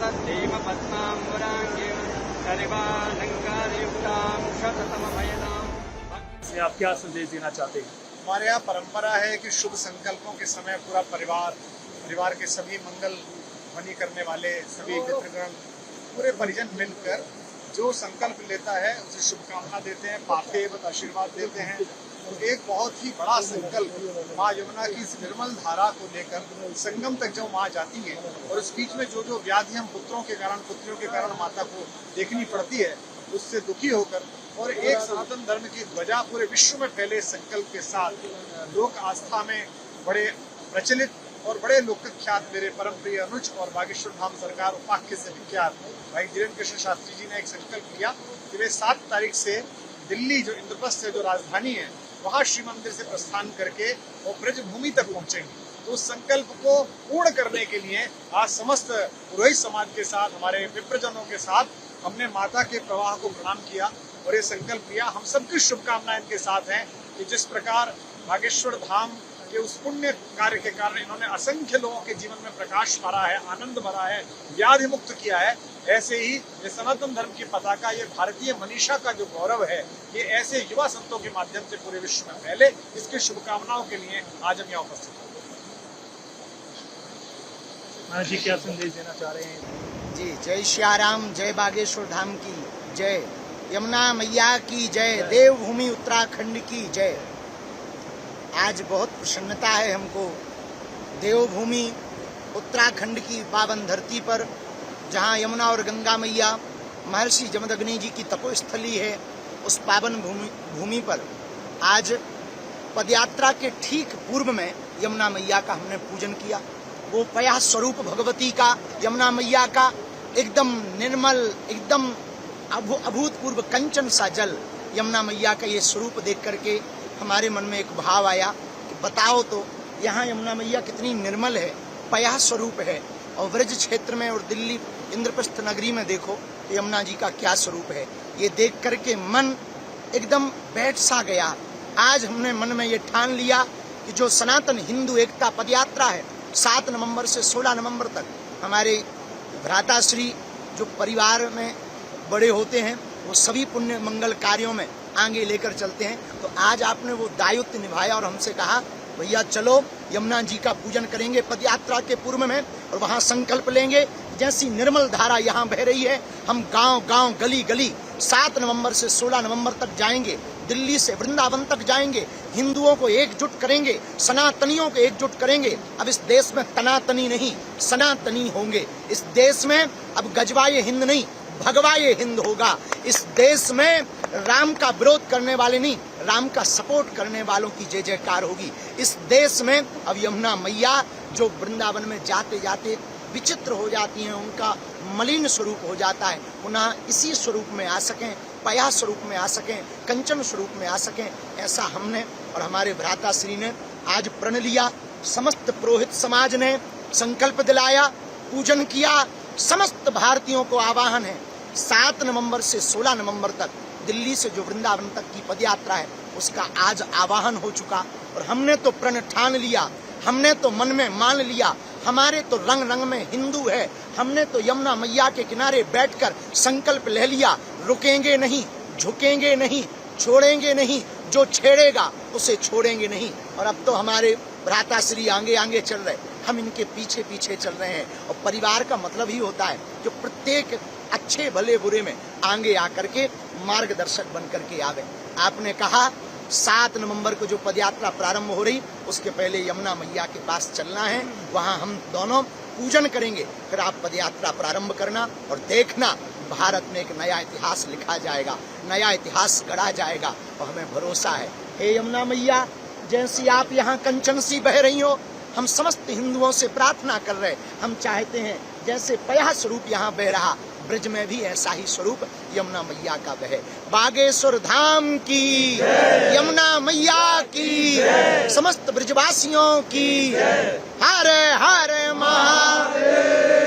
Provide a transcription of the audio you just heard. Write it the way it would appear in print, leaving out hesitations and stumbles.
तत्तीव पद्माम्बराङ्गीं कलिवालङ्कारयुक्तां शततमभयदां। से आप क्या संदेश देना चाहते हैं? हमारे यहाँ परंपरा है कि शुभ संकल्पों के समय पूरा परिवार के सभी मंगल ध्वनि करने वाले सभी मित्रगण पूरे परिजन मिलकर जो संकल्प लेता है उसे शुभकामना देते हैं, पाथेय आशीर्वाद देते हैं। तो एक बहुत ही बड़ा संकल्प माँ यमुना की इस निर्मल धारा को लेकर संगम तक जो माँ जाती है और इस बीच में जो व्याधि हम पुत्रियों के कारण माता को देखनी पड़ती है, उससे दुखी होकर और एक सनातन धर्म की ध्वजा पूरे विश्व में फैले संकल्प के साथ लोक आस्था में बड़े प्रचलित और बड़े लोकख्यात मेरे परम प्रिय अनुज और बागेश्वर धाम सरकार उपाख्य से विख्यात भाई धीरेन्द्र कृष्ण शास्त्री जी ने एक संकल्प लिया कि वे 7 तारीख से दिल्ली जो इंद्रप्रस्थ है, जो राजधानी है, वहाँ श्री मंदिर से प्रस्थान करके और ब्रज भूमि तक पहुंचेंगे। तो उस संकल्प को पूर्ण करने के लिए आज समस्त पुरोहित समाज के साथ, हमारे विप्रजनों के साथ हमने माता के प्रवाह को प्रणाम किया और ये संकल्प लिया। हम सबकी शुभकामनाएं इनके साथ हैं कि जिस प्रकार बागेश्वर धाम के उस पुण्य कार्य के कारण इन्होंने असंख्य लोगों के जीवन में प्रकाश भरा है, आनंद भरा है, व्याधि मुक्त किया है, ऐसे ही ये सनातन धर्म की पताका, ये भारतीय मनीषा का जो गौरव है, ये ऐसे युवा संतों के माध्यम से पूरे विश्व में फैले। इसकी शुभकामनाओं के लिए आज हम यहाँ उपस्थित हैं। जी क्या संदेश देना चाह रहे हैं? जी जय श्याराम, जय बागेश्वर धाम की जय, यमुना मैया की जय, देवभूमि उत्तराखंड की जय। आज बहुत प्रसन्नता है हमको देवभूमि उत्तराखंड की पावन धरती पर, जहां यमुना और गंगा मैया महर्षि जमदग्नि जी की तपोस्थली है, उस पावन भूमि पर आज पदयात्रा के ठीक पूर्व में यमुना मैया का हमने पूजन किया। वो पया स्वरूप भगवती का, यमुना मैया का एकदम निर्मल, एकदम अभूतपूर्व कंचन सा जल, यमुना मैया का ये स्वरूप देख करके हमारे मन में एक भाव आया कि बताओ तो यहाँ यमुना मैया कितनी निर्मल है, पया स्वरूप है, और व्रज क्षेत्र में और दिल्ली इंद्रप्रस्थ नगरी में देखो यमुना जी का क्या स्वरूप है। ये देख करके मन एकदम बैठ सा गया। आज हमने मन में ये ठान लिया कि जो सनातन हिंदू एकता पदयात्रा है 7 नवंबर से 16 नवंबर तक, हमारे भ्राताश्री जो परिवार में बड़े होते हैं वो सभी पुण्य मंगल कार्यों में आगे लेकर चलते हैं। तो आज आपने वो दायित्व निभाया और हमसे कहा भैया चलो यमुना जी का पूजन करेंगे पदयात्रा के पूर्व में, और वहाँ संकल्प लेंगे जैसी निर्मल धारा यहाँ बह रही है, हम गांव गांव गली गली 7 नवंबर से 16 नवंबर तक जाएंगे, दिल्ली से वृंदावन तक जाएंगे, हिंदुओं को एकजुट करेंगे, सनातनियों को एकजुट करेंगे। अब इस देश में तनातनी नहीं, सनातनी होंगे। इस देश में अब गजवाए हिंद नहीं, भगवाए हिंद होगा। इस देश में राम का विरोध करने वाले नहीं, राम का सपोर्ट करने वालों की जय जयकार होगी। इस देश में अब यमुना मैया जो वृंदावन में जाते जाते विचित्र हो जाती हैं, उनका मलिन स्वरूप हो जाता है, पुनः इसी स्वरूप में आ सकें, पया स्वरूप में आ सकें, कंचन स्वरूप में आ सकें, ऐसा हमने और हमारे भ्राताश्री ने आज प्रण लिया। समस्त पुरोहित समाज ने संकल्प दिलाया, पूजन किया। समस्त भारतीयों को आह्वान है 7 नवंबर से 16 नवंबर तक दिल्ली से जो वृंदावन तक की पदयात्रा है उसका आज आह्वान हो चुका, और हमने तो प्रण ठान लिया, हमने तो मन में मान लिया, हमारे तो रंग रंग में हिंदू है। हमने तो यमुना मैया के किनारे बैठकर संकल्प ले लिया, रुकेंगे नहीं, झुकेंगे नहीं, छोड़ेंगे नहीं, जो छेड़ेगा उसे छोड़ेंगे नहीं। और अब तो हमारे भ्राताश्री आगे आगे चल रहे, हम इनके पीछे पीछे चल रहे हैं। और परिवार का मतलब ही होता है जो प्रत्येक अच्छे भले बुरे में आगे आकर के मार्गदर्शक बन करके आवे। आपने कहा 7 नवंबर को जो पदयात्रा प्रारंभ हो रही, उसके पहले यमुना मैया के पास चलना है, वहां हम दोनों पूजन करेंगे, फिर आप पदयात्रा प्रारंभ करना और देखना भारत में एक नया इतिहास लिखा जाएगा, नया इतिहास गढ़ा जाएगा। और हमें भरोसा है, हे यमुना मैया, जैसी आप यहाँ कंचन सी बह रही हो, हम समस्त हिंदुओं से प्रार्थना कर रहे, हम चाहते हैं जैसे पया स्वरूप यहाँ बह रहा, ब्रज में भी ऐसा ही स्वरूप यमुना मैया का बहे। बागेश्वर धाम की, यमुना मैया की, समस्त ब्रजवासियों की, हर हर महादेव।